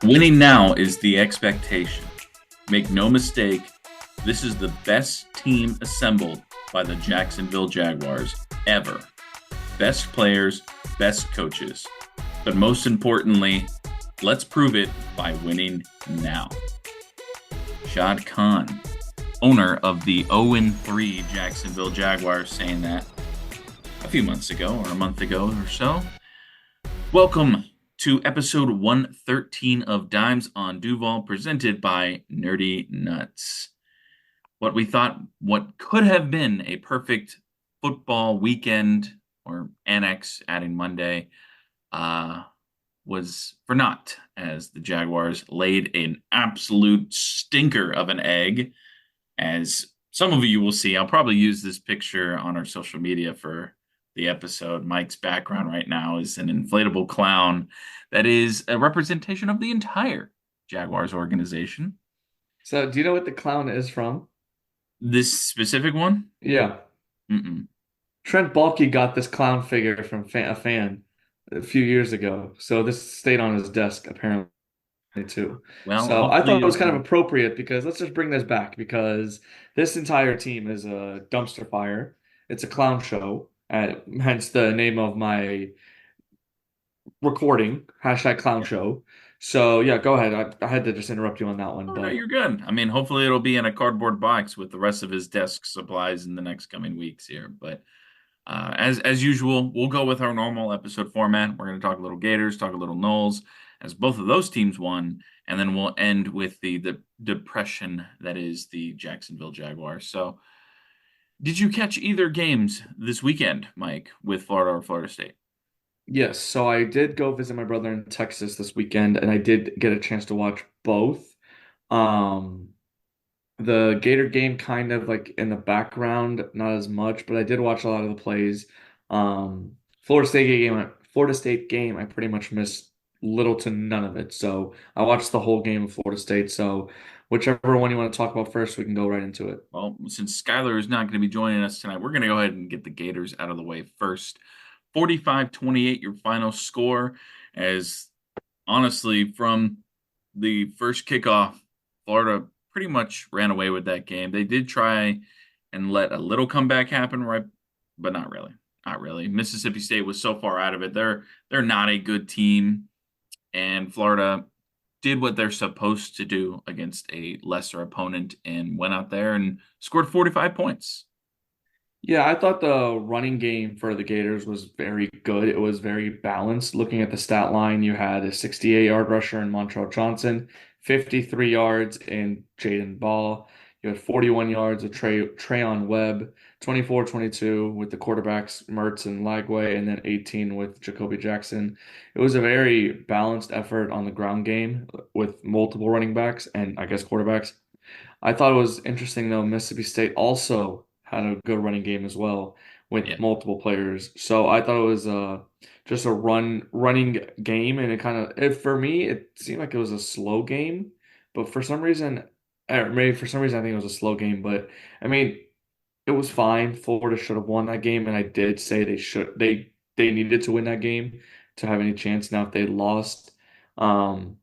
Winning now is the expectation. Make no mistake, this is the best team assembled by the Jacksonville Jaguars ever. Best players, best coaches. But most importantly, let's prove it by winning now. Shad Khan, owner of the 0-3 Jacksonville Jaguars, saying that a few months ago or a month ago or so. Welcome to episode 113 of Dimes on Duval, presented by Nerdy Nuts. What could have been a perfect football weekend, or annex, adding Monday, was for naught, as the Jaguars laid an absolute stinker of an egg. As some of you will see, I'll probably use this picture on our social media for the episode. Mike's background right now is an inflatable clown that is a representation of the entire Jaguars organization. So, do you know what the clown is from? This specific one? Yeah. Mm-mm. Trent Baalke got this clown figure from a fan a few years ago. So, this stayed on his desk apparently too. Well, So, I hopefully thought it was kind of you'll. appropriate because let's just bring this back because this entire team is a dumpster fire. It's a clown show, hence the name of my recording, hashtag clown Yeah. show. So, yeah, go ahead. I had to just interrupt you on that one, Oh, no, but you're good. I mean, hopefully it'll be in a cardboard box with the rest of his desk supplies in the next coming weeks here. But as usual, we'll go with our normal episode format. We're going to talk a little Gators, talk a little Knowles, as both of those teams won, and then we'll end with the depression that is the Jacksonville Jaguars. So, did you catch either games this weekend, Mike, with Florida or Florida State? yes, so I did go visit my brother in Texas this weekend, and I did get a chance to watch both. Um, the Gator game kind of like in the background, not as much, but I did watch a lot of the plays. Florida State game, I pretty much missed little to none of it. So I watched the whole game of Florida State. So whichever one you want to talk about first, we can go right into it. Well, since Skylar is not going to be joining us tonight, we're going to go ahead and get the Gators out of the way first. 45-28, your final score, as honestly, from the first kickoff, Florida pretty much ran away with that game. They did try and let a little comeback happen, right? But not really. Not really. Mississippi State was so far out of it. They're not a good team, and Florida did what they're supposed to do against a lesser opponent and went out there and scored 45 points. Yeah, I thought the running game for the Gators was very good. It was very balanced. Looking at the stat line, you had a 68-yard rusher in Montrell Johnson, 53 yards in Jaden Ball. You had 41 yards of Trayon Webb, 24-22 with the quarterbacks Mertz and Lagway, and then 18 with Jacoby Jackson. It was a very balanced effort on the ground game with multiple running backs and I guess quarterbacks. I thought it was interesting though, Mississippi State also had a good running game as well with Yeah. multiple players. So I thought it was just a running game, and it kind of for me it seemed like it was a slow game, but for some reason, or maybe for some reason I think it was a slow game. But I mean, it was fine. Florida should have won that game, and I did say they needed to win that game to have any chance. Now if they lost, um,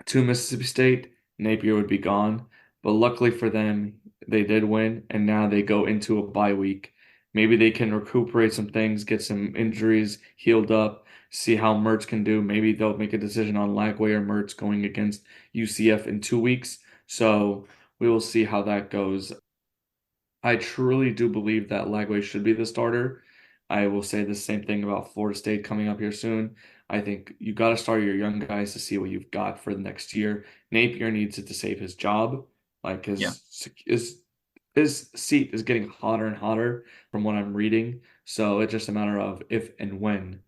to Mississippi State, Napier would be gone. But luckily for them, they did win, and now they go into a bye week. Maybe they can recuperate some things, get some injuries healed up, see how Mertz can do. Maybe they'll make a decision on Lagway or Mertz going against UCF in 2 weeks. So we will see how that goes. I truly do believe that Lagway should be the starter. I will say the same thing about Florida State coming up here soon. I think you got to start your young guys to see what you've got for the next year. Napier needs it to save his job. Like Yeah. his seat is getting hotter and hotter from what I'm reading. So it's just a matter of if and when.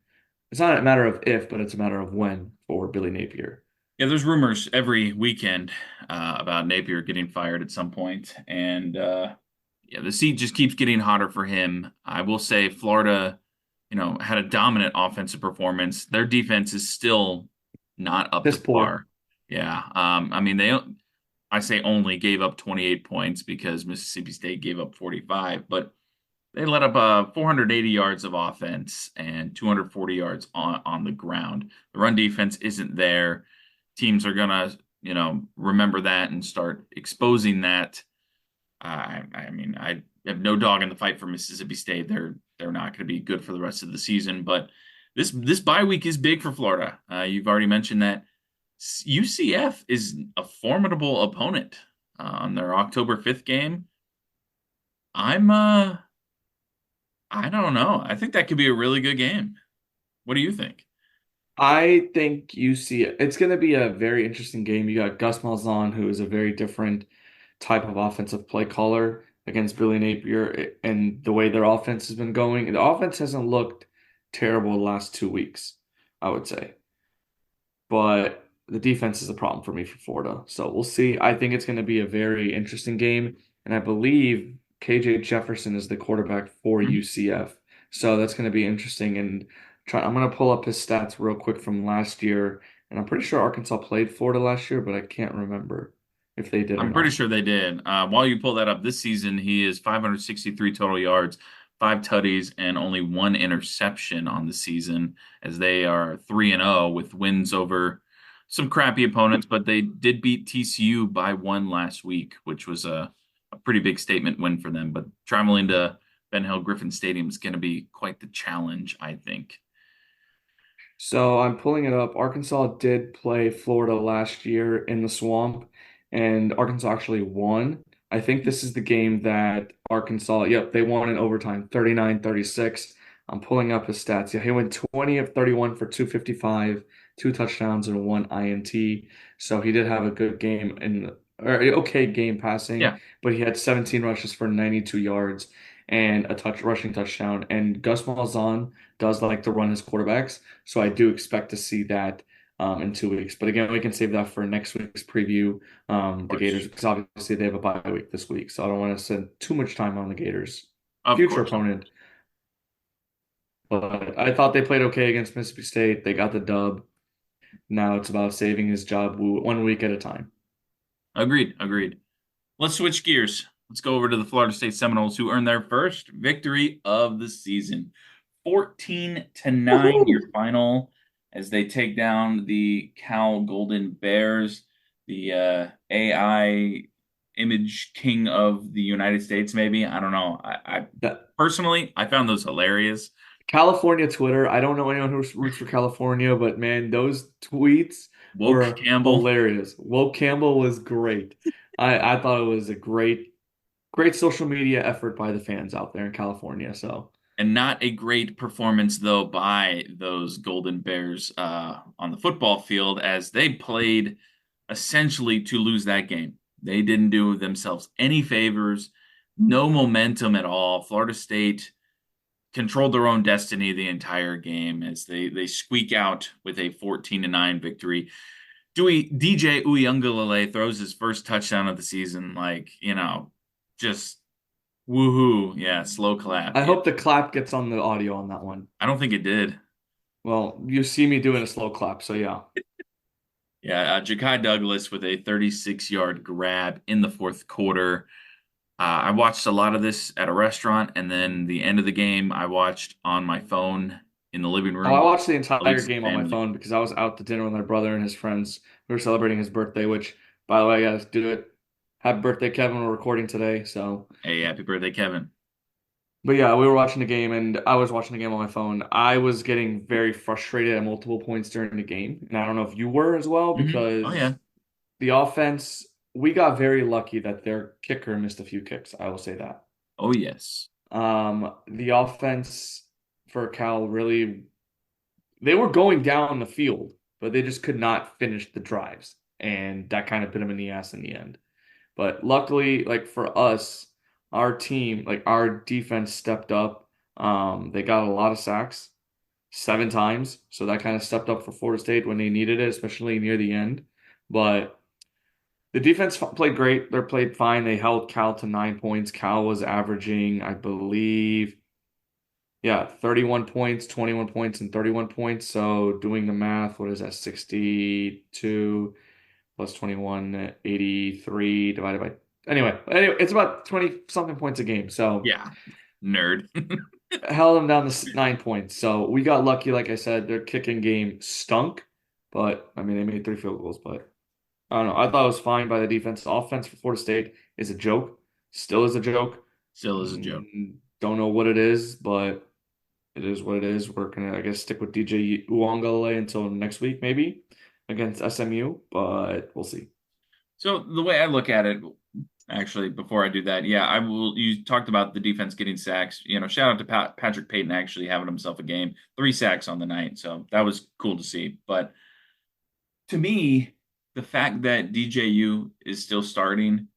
It's not a matter of if, but it's a matter of when for Billy Napier. Yeah, there's rumors every weekend about Napier getting fired at some point, and yeah, the seat just keeps getting hotter for him. I will say Florida, had a dominant offensive performance. Their defense is still not up to Piss poor. par. Yeah, I mean I say only gave up 28 points because Mississippi State gave up 45, but they let up 480 yards of offense and 240 yards on the ground. The run defense isn't there. teams are gonna, remember that and start exposing that. I mean, I have no dog in the fight for Mississippi State. They're not going to be good for the rest of the season. But this bye week is big for Florida. You've already mentioned that UCF is a formidable opponent on their October 5th game. I'm I don't know. I think that could be a really good game. What do you think? I think you see it's going to be a very interesting game. You got Gus Malzahn, who is a very different type of offensive play caller against Billy Napier, and the way their offense has been going. The offense hasn't looked terrible the last 2 weeks, I would say. But the defense is a problem for me for Florida. So we'll see. I think it's going to be a very interesting game. And I believe KJ Jefferson is the quarterback for Hmm? UCF. So that's going to be interesting. And I'm going to pull up his stats real quick from last year. And I'm pretty sure Arkansas played Florida last year, but I can't remember if they did or I'm pretty not. sure they did. While you pull that up, this season he is 563 total yards, five tutties, and only one interception on the season, as they are 3-0 with wins over some crappy opponents, but they did beat TCU by one last week, which was a pretty big statement win for them. But traveling to Ben Hill Griffin Stadium is going to be quite the challenge, I think. So I'm pulling it up. Arkansas did play Florida last year in the swamp, and Arkansas actually won. I think this is the game that Arkansas, yep, they won in overtime, 39-36. I'm pulling up his stats. Yeah, he went 20 of 31 for 255, two touchdowns and one INT. So he did have a good game or okay game passing, Yeah, but he had 17 rushes for 92 yards and a rushing touchdown. And Gus Malzahn does like to run his quarterbacks. So I do expect to see that in 2 weeks. But again, we can save that for next week's preview. of The Gators, course. because obviously they have a bye week this week. So I don't want to spend too much time on the Gators. Of Future course. Of opponent. But I thought they played okay against Mississippi State. They got the dub. Now it's about saving his job 1 week at a time. Agreed. Agreed. Let's switch gears. Let's go over to the Florida State Seminoles, who earned their first victory of the season. 14-9, your Woohoo! final, as they take down the Cal Golden Bears, the AI image king of the United States, maybe. I don't know. I That personally, I found those hilarious. California Twitter. I don't know anyone who roots for California, but man, those tweets Woke were Campbell, hilarious. Will Campbell was great. I thought it was a great social media effort by the fans out there in California. So and not a great performance, though, by those Golden Bears on the football field, as they played essentially to lose that game. They didn't do themselves any favors, no momentum at all. Florida State controlled their own destiny the entire game as they squeak out with a 14-9 victory. DJ Uyunglele throws his first touchdown of the season, like, just woohoo. Yeah, slow clap. I Yeah. hope the clap gets on the audio on that one. I don't think it did. Well, you see me doing a slow clap, so yeah. Yeah, Ja'Kai Douglas with a 36-yard grab in the fourth quarter. I watched a lot of this at a restaurant, and then the end of the game, I watched on my phone in the living Oh, I room with watched the entire colleagues and game on my family. phone because I was out to dinner with my brother and his friends. We were celebrating his birthday, which, by the way, I gotta do it. Happy birthday, Kevin. We're recording today, so. Hey, happy birthday, Kevin. But yeah, we were watching the game and I was watching the game on my phone. I was getting very frustrated at multiple points during the game. And I don't know if you were as well, Oh, yeah. because the offense, we got very lucky that their kicker missed a few kicks. I will say that. Oh, yes. The offense for Cal really, they were going down the field, but they just could not finish the drives. And that kind of bit them in the ass in the end. But luckily, like for us, our team, like our defense stepped up. They got a lot of sacks, 7 times. So that kind of stepped up for Florida State when they needed it, especially near the end. But the defense played great. They played fine. They held Cal to 9 points. Cal was averaging, I believe, yeah, 31 points, 21 points, and 31 points. So doing the math, what is that? 62 plus 21, 83 divided by anyway, it's about 20 something points a game. So Yeah, nerd. held them down to 9 points. So we got lucky, like I said, their kicking game stunk, but I mean they made 3 field goals, but I don't know. I thought it was fine by the defense. Offense for Florida State is a joke. Still is a joke. Still is a joke. Don't know what it is, but it is what it is. We're gonna, I guess, stick with DJ Uwangale until next week, maybe against SMU, but we'll see. So the way I look at it, actually, before I do that, yeah, I will. You talked about the defense getting sacks. Shout out to Patrick Payton actually having himself a game, 3 sacks on the night, so that was cool to see. But to me, the fact that DJU is still starting,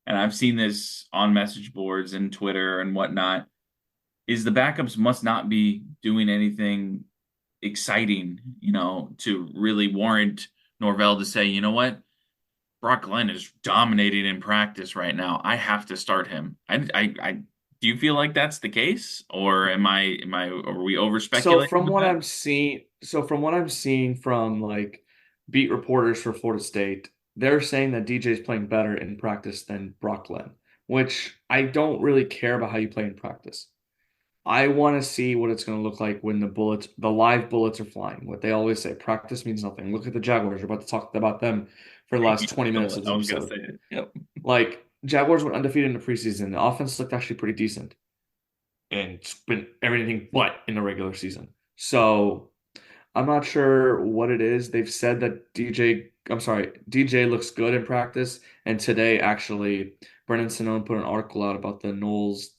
and I've seen this on message boards and Twitter and whatnot, is the backups must not be doing anything exciting, to really warrant Norvell to say, you know what, Brock Glenn is dominating in practice right now. I have to start him. Do you feel like that's the case, or are we over So speculating from with what that? I'm seeing, from like beat reporters for Florida State, they're saying that DJ is playing better in practice than Brock Glenn, which I don't really care about how you play in practice. I want to see what it's going to look like when the live bullets are flying. What they always say, practice means nothing. Look at the Jaguars. We're about to talk about them for the last 20 minutes of this I was gonna episode. say it. Yep. Like Jaguars went undefeated in the preseason. The offense looked actually pretty decent and it's been everything but in the regular season. So I'm not sure what it is. They've said that DJ looks good in practice. And today, actually, Brennan Sonnone put an article out about the Knowles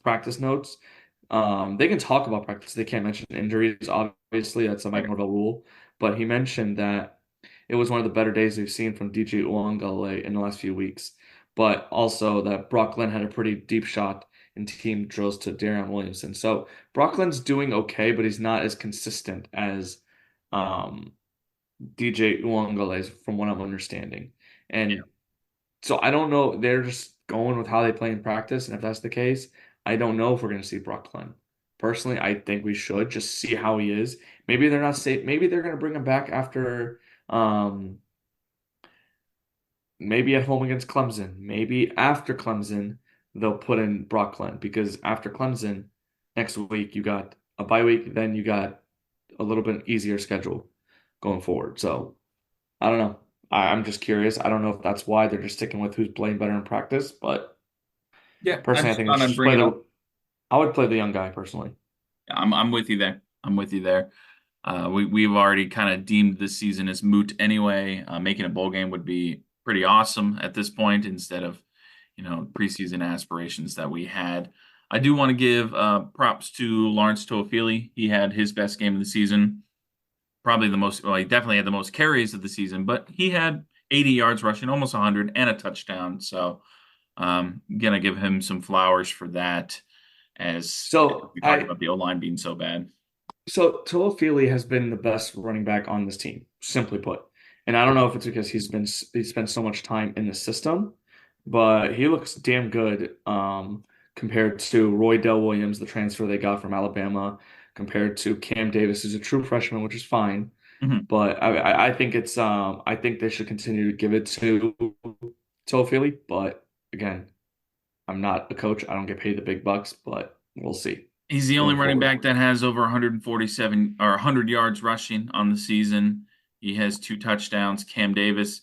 practice notes. They can talk about practice. They can't mention injuries. Obviously, that's a Mike Right. Norvell rule. But he mentioned that it was one of the better days they've seen from DJ Uwangale in the last few weeks. But also that Brock Glenn had a pretty deep shot in team drills to Darion Williamson. So Brocklin's doing okay, but he's not as consistent as um, DJ Uwangale is, from what I'm understanding. Yeah. And so I don't know. They're just going with how they play in practice, and if that's the case, I don't know if we're going to see Brooklyn. Personally, I think we should just see how he is. Maybe they're not safe. Maybe they're going to bring him back after, maybe at home against Clemson. Maybe after Clemson, they'll put in Brooklyn because after Clemson, next week you got a bye week, then you got a little bit easier schedule going forward. So I don't know. I'm just curious. I don't know if that's why they're just sticking with who's playing better in practice, but Yeah, I personally, I just think they thought should I'd just bring play it up. the. I would play the young guy personally. I'm with you there. I'm with you there. We've already kind of deemed this season as moot anyway. Making a bowl game would be pretty awesome at this point instead of, preseason aspirations that we had. I do want to give props to Lawrence Toafili. He had his best game of the season, probably the most. Well, he definitely had the most carries of the season, but he had 80 yards rushing, almost 100, and a touchdown. So, gonna give him some flowers for that. As So we talked I about the O line being so bad. So Toafili has been the best running back on this team, simply put. And I don't know if it's because he's spent so much time in the system, but he looks damn good compared to Roy Dell Williams, the transfer they got from Alabama, compared to Cam Davis, who's a true freshman, which is fine. Mhm. But I think I think they should continue to give it to Toafili. But again, I'm not a coach. I don't get paid the big bucks, but we'll see He's the only going running forward. back that has over 147 or 100 yards rushing on the season. He has 2 touchdowns. Cam Davis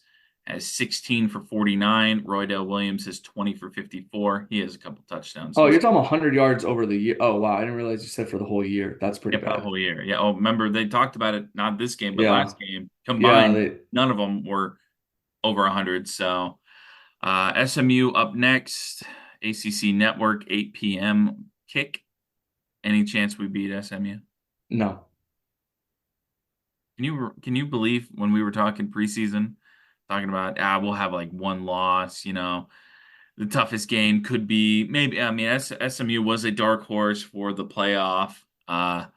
has 16 for 49. Roydell Williams has 20 for 54. He has a couple touchdowns. Oh, So, you're talking 100 yards over the year. Oh, wow. I didn't realize you said for the whole year. That's pretty yeah, for the bad. whole year. Yeah. Oh, remember they talked about it not this game, but Yeah. last game Yeah. combined. None of them were over 100. So, SMU up next. ACC Network 8 p.m. kick. Any chance we beat SMU? No. Can you believe when we were talking preseason, talking about we'll have like one loss, the toughest game could be maybe I mean SMU was a dark horse for the playoff. I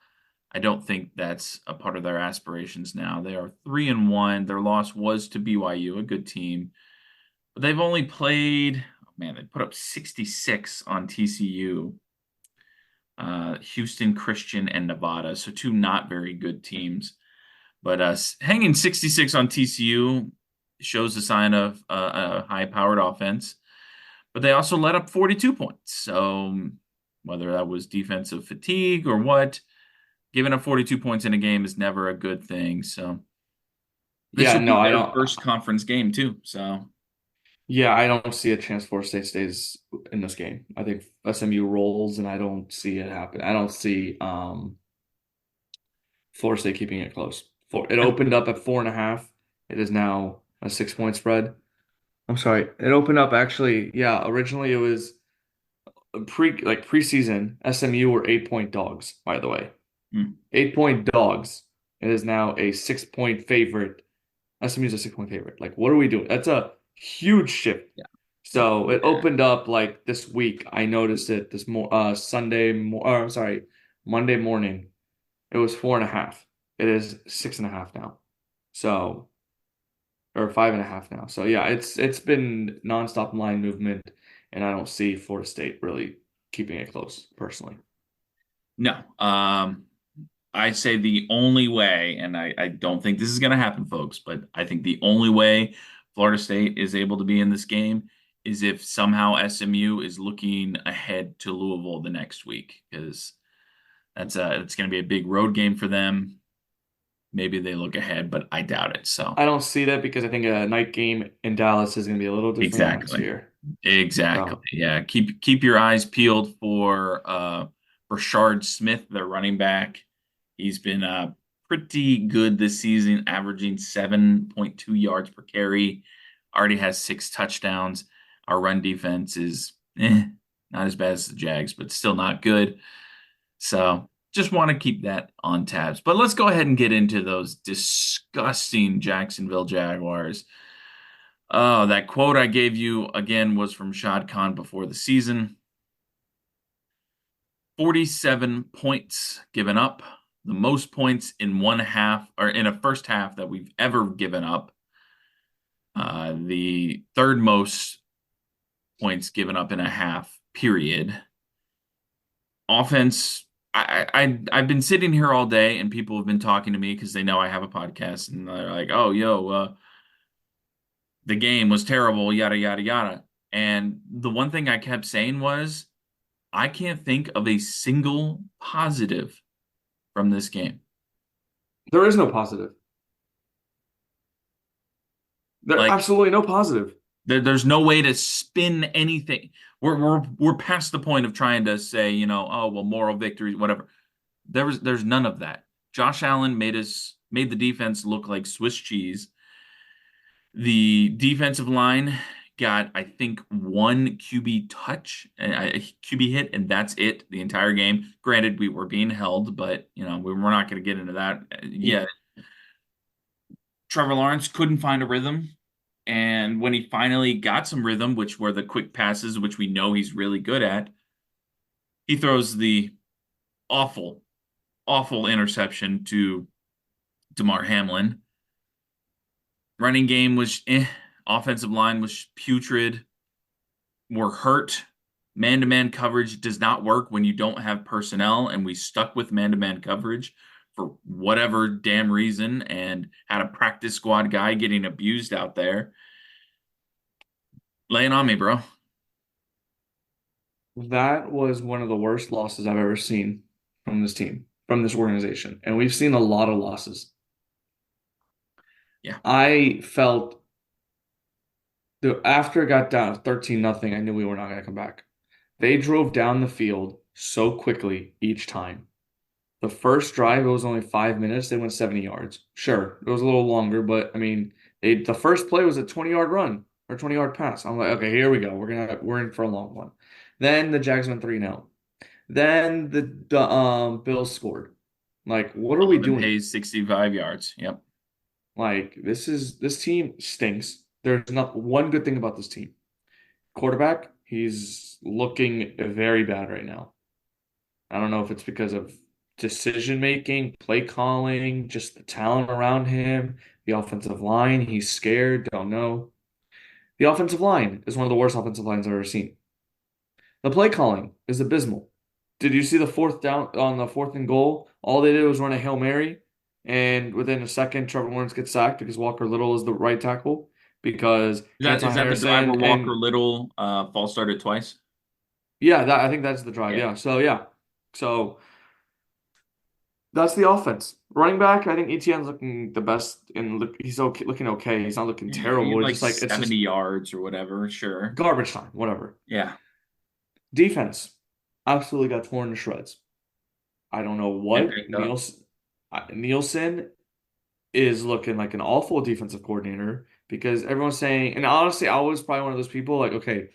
don't think that's a part of their aspirations now. They are 3-1. Their loss was to BYU, a good team, but they've only played. Oh man, they put up 66 on TCU, Houston Christian, and Nevada, so two not very good teams. But hanging 66 on TCU shows a sign of a high-powered offense. But they also let up 42 points. So whether that was defensive fatigue or what, giving up 42 points in a game is never a good thing. So this Yeah, will no, be I their don't. first conference game too. So Yeah, I don't see a chance Florida State stays in this game. I think SMU rolls, and I don't see it happen. I don't see Florida State keeping it close. It yeah. opened up at 4.5. It is now a 6 point spread. I'm sorry. It opened up actually. Yeah, originally it was preseason. SMU were 8 point dogs. By the way, Hmm. 8 point dogs. It is now a 6 point favorite. SMU's a 6 point favorite. Like, what are we doing? That's a huge shift. Yeah. So it Yeah. opened up like this week. I noticed it this Sunday or I'm sorry, Monday morning. It was 4.5. It is 6.5 now. So or 5.5 now. So yeah, it's been nonstop line movement, and I don't see Florida State really keeping it close personally. No. I'd say the only way, and I don't think this is going to happen, folks, but I think the only way Florida State is able to be in this game is if somehow SMU is looking ahead to Louisville the next week, because it's going to be a big road game for them. Maybe they look ahead, but I doubt it. So I don't see that because I think a night game in Dallas is going to be a little different exactly. atmosphere. Exactly. So Yeah. Keep your eyes peeled for Rashard Smith, their running back. He's been pretty good this season, averaging 7.2 yards per carry. Already has 6 touchdowns. Our run defense is not as bad as the Jags, but still not good. So just want to keep that on tabs. But let's go ahead and get into those disgusting Jacksonville Jaguars. Oh, that quote I gave you again was from Shad Khan before the season. 47 points given up, the most points in one half or in a first half that we've ever given up. The third most points given up in a half period. Offense, I've been sitting here all day and people have been talking to me because they know I have a podcast and they're like, "Oh, yo, the game was terrible, yada yada yada." And the one thing I kept saying was, I can't think of a single positive from this game. there is no positive. There Like absolutely no positive. there's no way to spin anything. We're past the point of trying to say, oh well, moral victories, whatever. There's none of that. Josh Allen made the defense look like Swiss cheese. The defensive line got, I think, one QB touch, a QB hit, and that's it the entire game. Granted, we were being held, but we're not going to get into that Y- yet. Trevor Lawrence couldn't find a rhythm. And when he finally got some rhythm, which were the quick passes, which we know he's really good at, he throws the awful, awful interception to DeMar Hamlin. Running game was offensive line was putrid. We're hurt. Man-to-man coverage does not work when you don't have personnel, and we stuck with man-to-man coverage for whatever damn reason and had a practice squad guy getting abused out there. Laying on me, bro. That was one of the worst losses I've ever seen from this team, from this organization. And we've seen a lot of losses. Yeah. I felt after it got down 13 nothing, I knew we were not going to come back. They drove down the field so quickly each time. The first drive, it was only 5 minutes. They went 70 yards. Sure, it was a little longer, but I mean, the first play was a 20-yard run or 20-yard pass. I'm like, okay, here we go. We're in for a long one. Then the Jags went 3-0. Then the Bills scored. Like, what are we 11 doing? pays 65 yards. Yep. Like, this team stinks. There's not one good thing about this team. Quarterback, he's looking very bad right now. I don't know if it's because of decision making, play calling, just the talent around him, the offensive line. He's scared, don't know. The offensive line is one of the worst offensive lines I've ever seen. The play calling is abysmal. Did you see the fourth down on the fourth and goal? All they did was run a Hail Mary, and within a second, Trevor Lawrence gets sacked because Walker Little is the right tackle because Is Anton that the drive Harrison where Walker and Little false started twice? yeah, that I think that's the drive. Yeah. Yeah. So yeah. So That's the offense. Running back, I think ETN's looking the best, and he's okay, looking okay. He's not looking He had terrible. It's like just like it's 70 just yards or whatever. Sure. garbage time, whatever. Yeah. Defense, absolutely got torn to shreds. I don't know And what picked up. Nielsen is looking like an awful defensive coordinator because everyone's saying, and honestly, I was probably one of those people like, okay,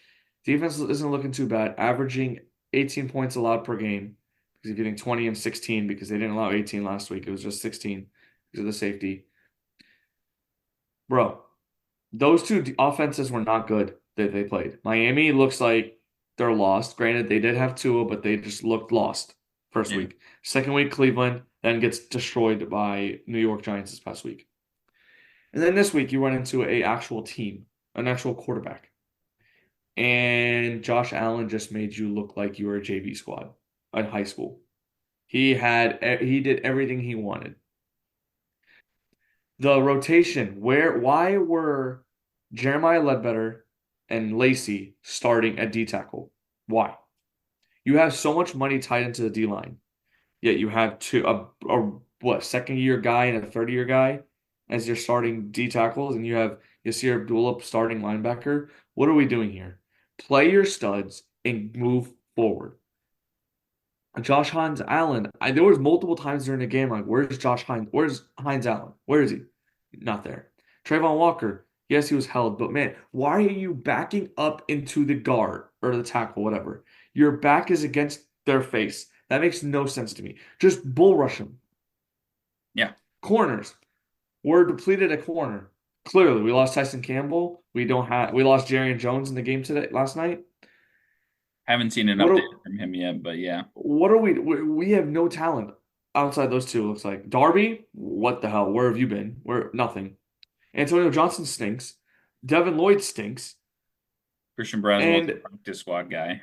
defense isn't looking too bad, averaging 18 points allowed per game because you're getting 20 and 16 because they didn't allow 18 last week. It was just 16 because of the safety. Bro, those two offenses were not good that they played. Miami looks like they're lost. Granted, they did have Tua, but they just looked lost first Yeah. week. Second week, Cleveland, then gets destroyed by New York Giants this past week. And then this week, you run into a actual team, an actual quarterback. And Josh Allen just made you look like you were a JV squad in high school. He did everything he wanted. The rotation, why were Jeremiah Ledbetter and Lacey starting at D tackle? Why? You have so much money tied into the D line, yet you have second year guy and a third year guy as your starting D tackles, and you have Yasir Abdullah starting linebacker. What are we doing here? Play your studs and move forward. Josh Hines Allen. There was multiple times during the game like, where's Josh Hines? Where's Hines Allen? Where is he? Not there. Trayvon Walker. Yes, he was held, but man, why are you backing up into the guard or the tackle, whatever? Your back is against their face. That makes no sense to me. Just bull rush them. Yeah. Corners. We're depleted at corner. Clearly, we lost Tyson Campbell. We lost Jerry Jones in the game today last night. Haven't seen an What update are from him yet, but yeah. What are we have no talent outside those two, it looks like. Darby, what the hell? Where have you been? Where Nothing. Antonio Johnson stinks. Devin Lloyd stinks. Christian Braswell's a And practice squad guy.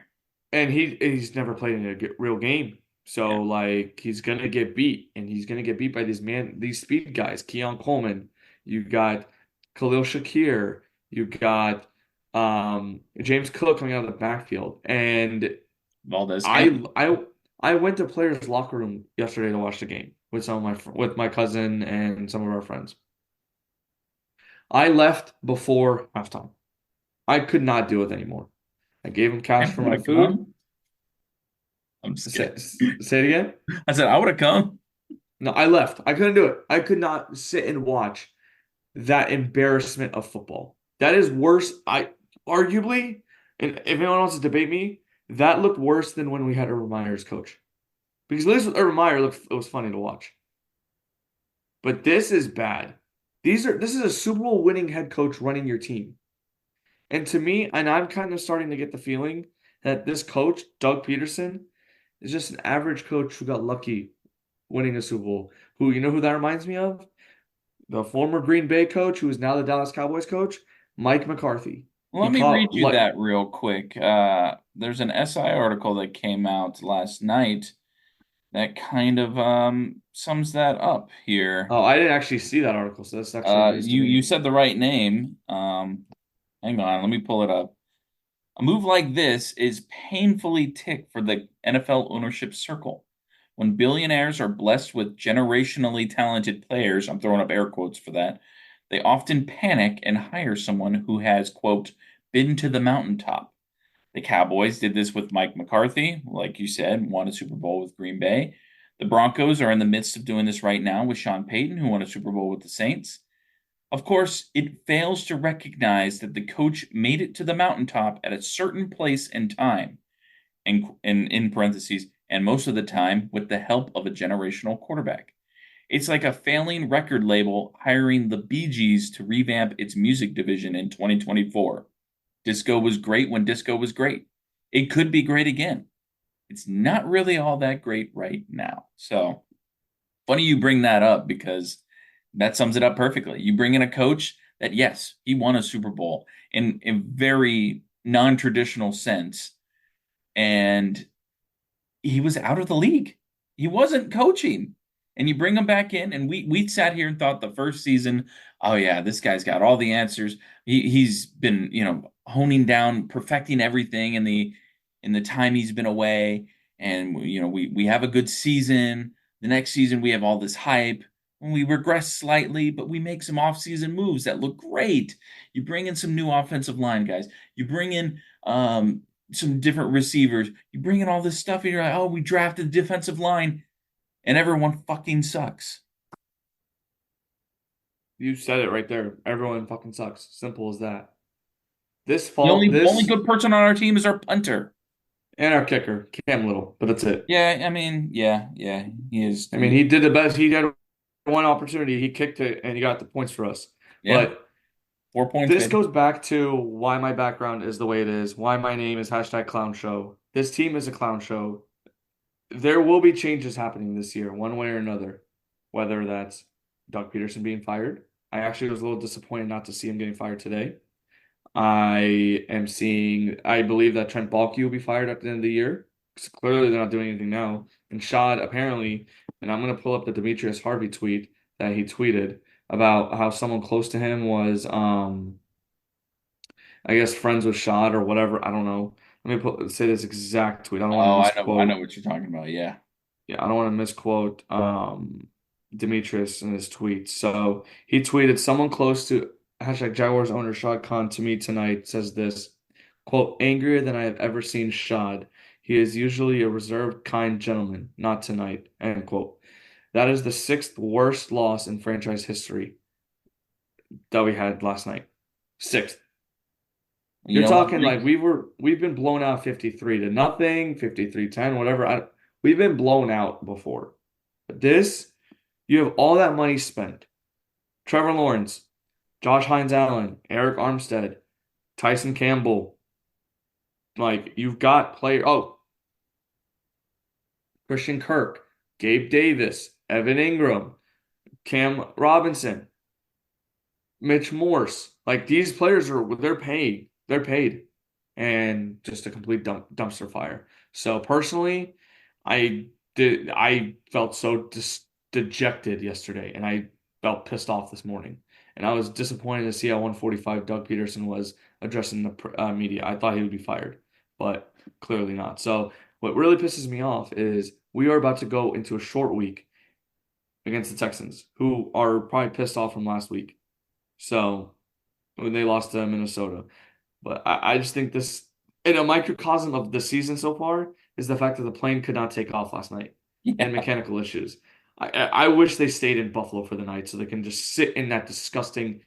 he's never played in a real game. Yeah. So like he's gonna get beat, and he's gonna get beat by these speed guys. Keon Coleman, you got Khalil Shakir, you got James Cook coming out of the backfield, and Valdez I Scantling. I I went to players' locker room yesterday to watch the game with with my cousin and some of our friends. I left before halftime. I could not do it anymore. I gave him I cash for would my have food. come. I'm just Say, kidding. say it again. I said I would have come. No, I left. I couldn't do it. I could not sit and watch that embarrassment of football. That is worse. I arguably, and if anyone wants to debate me, that looked worse than when we had Urban Meyer as coach. Because at least with Urban Meyer, it was funny to watch. But this is bad. This is a Super Bowl winning head coach running your team. And to me, and I'm kind of starting to get the feeling that this coach, Doug Peterson, is just an average coach who got lucky winning a Super Bowl. Who that reminds me of? The former Green Bay coach who is now the Dallas Cowboys coach, Mike McCarthy. He Let me read caught you like that real quick. There's an SI article that came out last night that kind of sums that up here. oh, I didn't actually see that article, so that's actually news to You me. said the right name. Hang on, let me pull it up. A move like this is painfully tick for the NFL ownership circle. When billionaires are blessed with generationally talented players, I'm throwing up air quotes for that, they often panic and hire someone who has, quote, been to the mountaintop. The Cowboys did this with Mike McCarthy, like you said, won a Super Bowl with Green Bay. The Broncos are in the midst of doing this right now with Sean Payton, who won a Super Bowl with the Saints. Of course, it fails to recognize that the coach made it to the mountaintop at a certain place and time, and in parentheses, and most of the time with the help of a generational quarterback. It's like a failing record label hiring the Bee Gees to revamp its music division in 2024. Disco was great when disco was great. It could be great again. It's not really all that great right now. So funny you bring that up because that sums it up perfectly. You bring in a coach that, yes, he won a Super Bowl in a very non-traditional sense, and he was out of the league. He wasn't coaching. And you bring him back in, and we sat here and thought the first season, oh yeah, this guy's got all the answers. He's been, honing down, perfecting everything in the time he's been away. And we have a good season. The next season, we have all this hype. And we regress slightly, but we make some offseason moves that look great. You bring in some new offensive line guys. You bring in some different receivers. You bring in all this stuff, and you're like, oh, we drafted the defensive line, and everyone fucking sucks. You said it right there. Everyone fucking sucks. Simple as that. This The fall, only this good person on our team is our punter. and our kicker, Cam Little, but that's it. Yeah, I mean, yeah, he is. I mean, he did the best. He had one opportunity. He kicked it and he got the points for us. Yeah, But 4 points, this baby. goes back to why my background is the way it is, why my name is hashtag clown show. This team is a clown show. There will be changes happening this year, one way or another, whether that's Doug Peterson being fired. I actually was a little disappointed not to see him getting fired today. I believe that Trent Baalke will be fired at the end of the year. 'Cause clearly they're not doing anything now. And Shad apparently, and I'm going to pull up the Demetrius Harvey tweet that he tweeted about how someone close to him was, I guess friends with Shad or whatever. I don't know. Say this exact tweet. I don't want to Oh, I know misquote. what you're talking about. Yeah. Yeah, I don't want to misquote Demetrius in his tweet. So he tweeted, someone close to hashtag Jaguars owner Shad Khan to me tonight says this, quote, angrier than I have ever seen Shad. He is usually a reserved, kind gentleman, not tonight, end quote. That is the sixth worst loss in franchise history that we had last night. Sixth. You You're know what, talking Mike? like we've been blown out 53 to nothing, 53-10, whatever. We've been blown out before. But this, you have all that money spent. Trevor Lawrence, Josh Hines Allen, Eric Armstead, Tyson Campbell. Like you've got player. Oh, Christian Kirk, Gabe Davis, Evan Ingram, Cam Robinson, Mitch Morse. Like these players are they're paid. They're paid. And just a complete dumpster fire. So personally, I felt so dejected yesterday and I felt pissed off this morning. And I was disappointed to see how 145 Doug Peterson was addressing the media. I thought he would be fired, but clearly not. So what really pisses me off is we are about to go into a short week against the Texans, who are probably pissed off from last week. So when they lost to Minnesota. But I just think this, in a microcosm of the season so far, is the fact that the plane could not take off last night and Yeah. mechanical issues. I wish they stayed in Buffalo for the night so they can just sit in that disgusting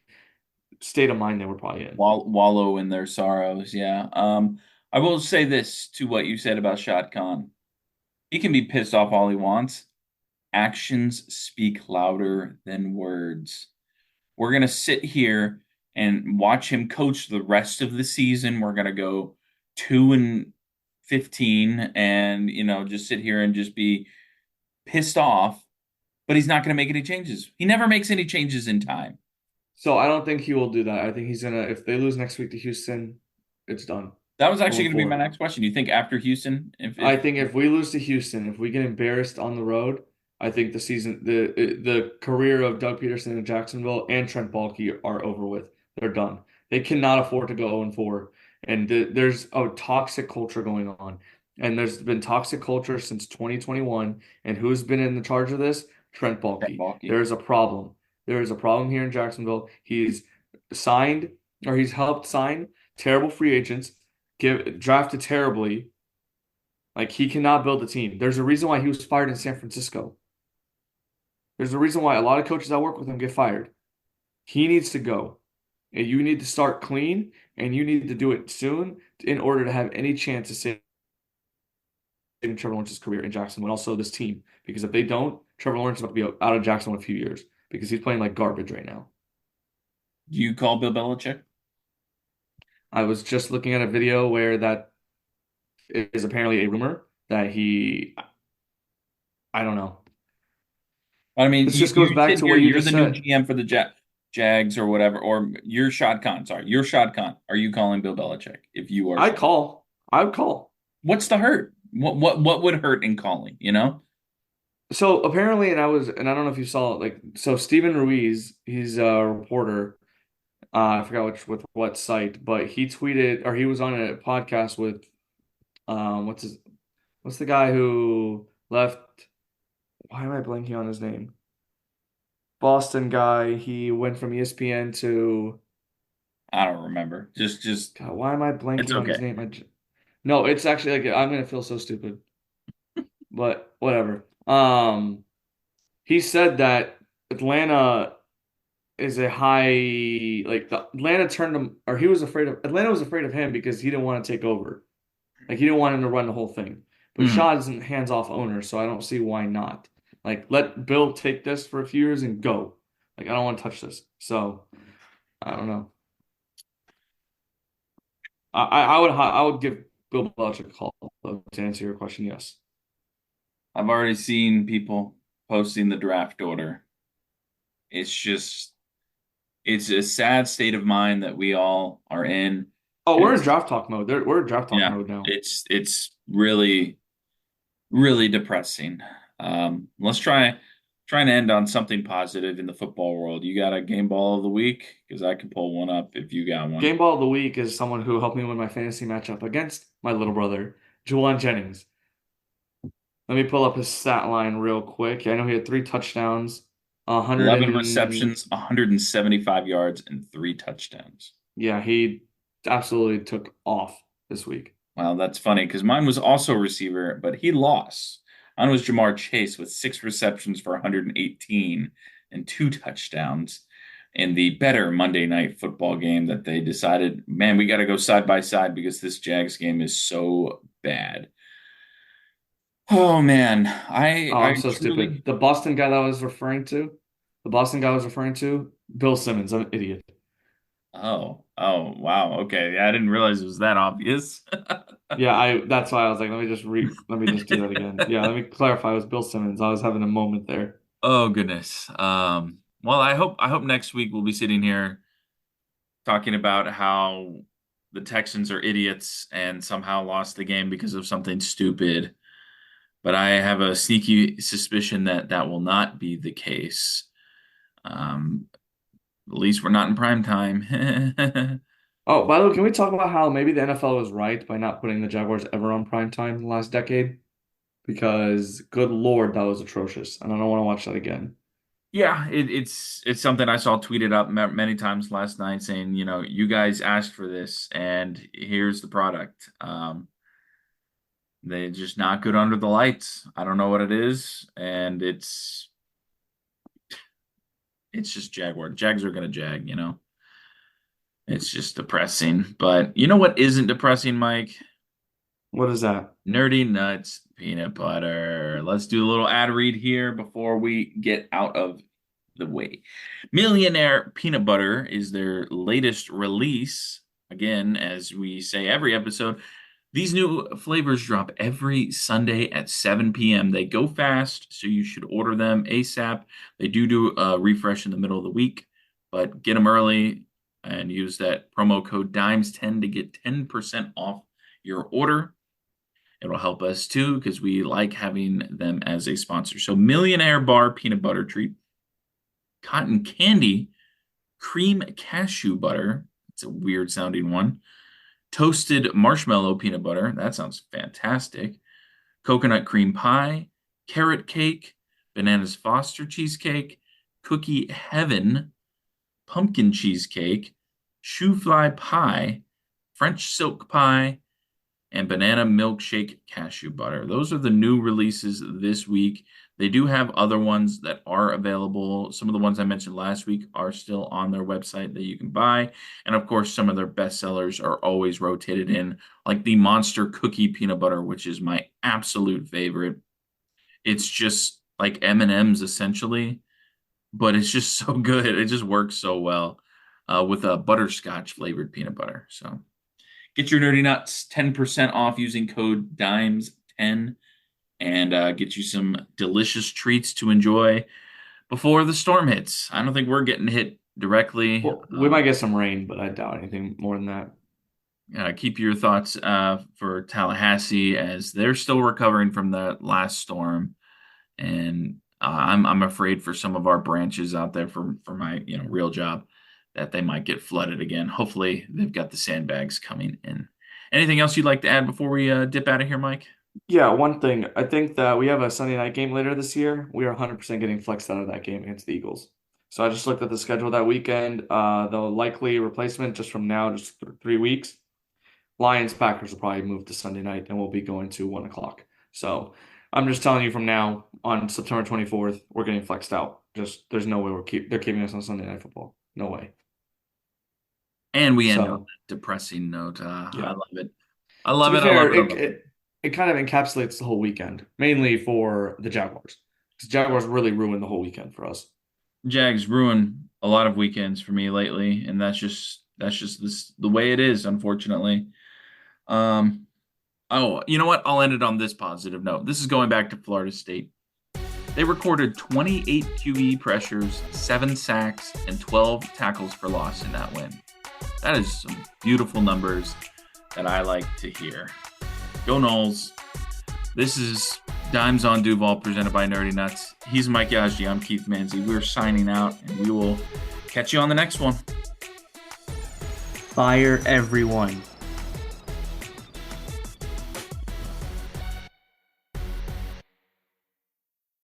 state of mind they were probably in. Wallow in their sorrows. Yeah. I will say this to what you said about Shad Khan. He can be pissed off all he wants. Actions speak louder than words. We're gonna sit here and watch him coach the rest of the season. We're gonna go 2-15 and just sit here and just be pissed off, but he's not gonna make any changes. He never makes any changes in time. So I don't think he will do that. I think he's gonna, if they lose next week to Houston, it's done. That was actually Going gonna be my forward. next question. You think after Houston, I if think if we lose to Houston, if we get embarrassed on the road, I think the career of Doug Peterson in Jacksonville and Trent Baalke are over with. They're done. They cannot afford to go 0-4. And there's a toxic culture going on. And there's been toxic culture since 2021. And who's been in the charge of this? Trent Trent Baalke. Baalke. There's a problem. There is a problem here in Jacksonville. Signed he's helped sign terrible free agents, give drafted terribly, like he cannot build a team. There's a reason why he was fired in San Francisco. There's a reason why a lot of coaches that work with him get fired. He needs to go. And you need to start clean and you need to do it soon in order to have any chance of saving Trevor Lawrence's career in Jacksonville and also this team. Because if they don't, Trevor Lawrence is about to be out of Jacksonville in a few years because he's playing like garbage right now. Do you call Bill Belichick? I was just looking at a video where that is apparently a rumor that I don't know. I mean, This just you goes back sit to here, what you you're just the new said. GM for the Jags or whatever, or you're Shad Khan. Sorry, you're Shad Khan. Are you calling Bill Belichick if you are I'd Shad? call. I would call. What's the hurt? What would hurt in calling, you know? So apparently, and I don't know if you saw it, like, so Steven Ruiz, he's a reporter. I forgot with what site, but he tweeted or he was on a podcast with, what's the guy who left Why am I blanking on his name? Boston guy. He went from ESPN to I don't remember. Just God, why am I it's blanking on his okay. name? No, it's actually like I'm gonna feel so stupid, but whatever. He said that Atlanta is a high like Atlanta turned him or he was afraid of Atlanta was afraid of him because he didn't want to take over. Like he didn't want him to run the whole thing. But Hmm. Shaw isn't hands-off owner, so I don't see why not. Like let Bill take this for a few years and go. Like I don't want to touch this. So I don't know. I would give Bill Belichick a call though, to answer your question. Yes. I've already seen people posting the draft order. It's just it's a sad state of mind that we all are in. Oh, we're in It's draft talk mode. We're in draft talk yeah, mode now. it's really depressing. Let's try and end on something positive in the football world. You got a game ball of the week? Because I can pull one up if you got one. Game ball of the week is someone who helped me win my fantasy matchup against my little brother, Juwan Jennings. Let me pull up his stat line real quick. I know he had 3 touchdowns, 100 11 and receptions, 175 yards, and 3 touchdowns. yeah, he absolutely took off this week. Well, that's funny because mine was also a receiver, but he lost. Mine was Jamar Chase with 6 receptions for 118 and 2 touchdowns in the better Monday night football game that they decided, man, we got to go side by side because this Jags game is so bad. Oh man, Oh, I I'm so stupid. truly. The Boston guy I was referring to, Bill Simmons. I'm an idiot. Oh wow, okay, yeah, I didn't realize it was that obvious. Yeah, I that's why I was like, let me just do that again. Yeah, let me clarify. It was Bill Simmons. I was having a moment there. Oh goodness. Well, I hope next week we'll be sitting here talking about how the Texans are idiots and somehow lost the game because of something stupid. But I have a sneaky suspicion that that will not be the case. Um, at least we're not in prime time. Oh, by the way, can we talk about how maybe the NFL was right by not putting the Jaguars ever on prime time in the last decade? Because good Lord, that was atrocious, and I don't want to watch that again. Yeah, it's something I saw tweeted up many times last night saying, you guys asked for this and here's the product. They're just not good under the lights. I don't know what it is, and it's just Jaguar. Jags are gonna jag. It's just depressing. But you know what isn't depressing, Mike? What is that? Nerdy Nuts peanut butter. Let's do a little ad read here before we get out of the way. Millionaire Peanut Butter is their latest release. Again, as we say every episode, these new flavors drop every Sunday at 7 p.m. They go fast, so you should order them ASAP. They do a refresh in the middle of the week, but get them early and use that promo code DIMES10 to get 10% off your order. It'll help us too because we like having them as a sponsor. So, Millionaire Bar Peanut Butter Treat, Cotton Candy Cream Cashew Butter. It's a weird sounding one. Toasted Marshmallow Peanut Butter. That sounds fantastic. Coconut Cream Pie, Carrot Cake, Bananas Foster Cheesecake, Cookie Heaven, Pumpkin Cheesecake, Shoe Fly Pie, French Silk Pie, and Banana Milkshake Cashew Butter. Those are the new releases this week. They do have other ones that are available. Some of the ones I mentioned last week are still on their website that you can buy. And of course, some of their best sellers are always rotated in, like the Monster Cookie Peanut Butter, which is my absolute favorite. It's just like M&Ms essentially, but it's just so good. It just works so well with a butterscotch flavored peanut butter. So get your Nerdy Nuts 10% off using code DIMES10 and get you some delicious treats to enjoy before the storm hits. I don't think we're getting hit directly. Well, we might get some rain, but I doubt anything more than that. Keep your thoughts for Tallahassee as they're still recovering from the last storm, and I'm afraid for some of our branches out there for my real job that they might get flooded again. Hopefully, they've got the sandbags coming in. Anything else you'd like to add before we dip out of here, Mike? Yeah, one thing. I think that we have a Sunday night game later this year. We are 100% getting flexed out of that game against the Eagles. So I just looked at the schedule that weekend. The likely replacement just from now, just 3 weeks. Lions Packers will probably move to Sunday night and we'll be going to 1 o'clock. So I'm just telling you from now on September 24th, we're getting flexed out. Just there's no way they're keeping us on Sunday Night Football. No way. And we end on So that depressing note. I yeah. love it. I To love be it. I love fair, it. I love it. it kind of encapsulates the whole weekend, mainly for the Jaguars. Because Jaguars really ruined the whole weekend for us. Jags ruin a lot of weekends for me lately, and that's just this the way it is, unfortunately. Um, oh, you know what? I'll end it on this positive note. This is going back to Florida State. They recorded 28 QE pressures, 7 sacks, and 12 tackles for loss in that win. That is some beautiful numbers that I like to hear. Go Knowles. This is Dimes on Duval presented by Nerdy Nuts. He's Mike Yazji. I'm Keith Manzi. We're signing out, and we will catch you on the next one. Fire everyone.